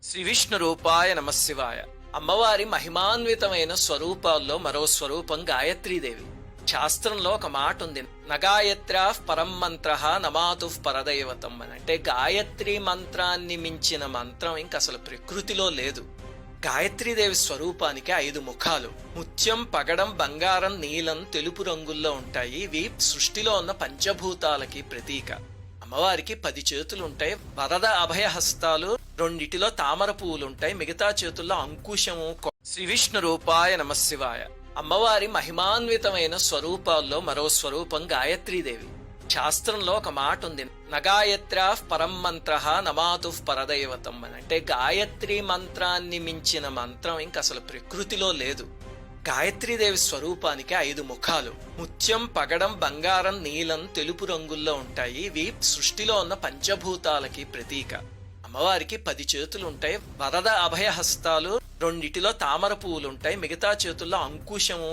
శ్రీ విష్ణు రూపాయ నమశివాయ. అమ్మవారి మహిమాన్వితమైన స్వరూపాల్లో మరో స్వరూపం గాయత్రీదేవి. శాస్త్రంలో ఒక మాట ఉంది, నగాయత్రా పరం మంత్ర నమాతు పరదైవతం అని. అంటే గాయత్రి మంత్రాన్ని మించిన మంత్రం ఇంక అసలు ప్రకృతిలో లేదు. గాయత్రీదేవి స్వరూపానికి 5 ముఖాలు. ముత్యం, పగడం, బంగారం, నీలం, తెలుపు రంగుల్లో ఉంటాయి. ఇవి సృష్టిలో ఉన్న పంచభూతాలకి ప్రతీక. అమ్మవారికి 10 చేతులుంటాయి. వరద అభయ హస్తాలు, 2 తామర పువ్వులుంటాయి. మిగతా చేతుల్లో అంకుశము. శ్రీ విష్ణు రూపాయ నమశివాయ. అమ్మవారి మహిమాన్వితమైన స్వరూపాల్లో మరో స్వరూపం గాయత్రీదేవి. శాస్త్రంలో ఒక మాట ఉంది, నగాయత్రా పరం మంత్ర నమాతు పరదైవతం అని. అంటే గాయత్రి మంత్రాన్ని మించిన మంత్రం ఇంక అసలు ప్రకృతిలో లేదు. గాయత్రీదేవి స్వరూపానికి 5 ముఖాలు. ముత్యం, పగడం, బంగారం, నీలం, తెలుపు రంగుల్లో ఉంటాయి. ఇవి సృష్టిలో ఉన్న పంచభూతాలకి ప్రతీక. అమ్మవారికి 10 చేతులుంటాయి. వరద అభయ హస్తాలు, 2 తామర పువ్వులుంటాయి. మిగతా చేతుల్లో అంకుశము.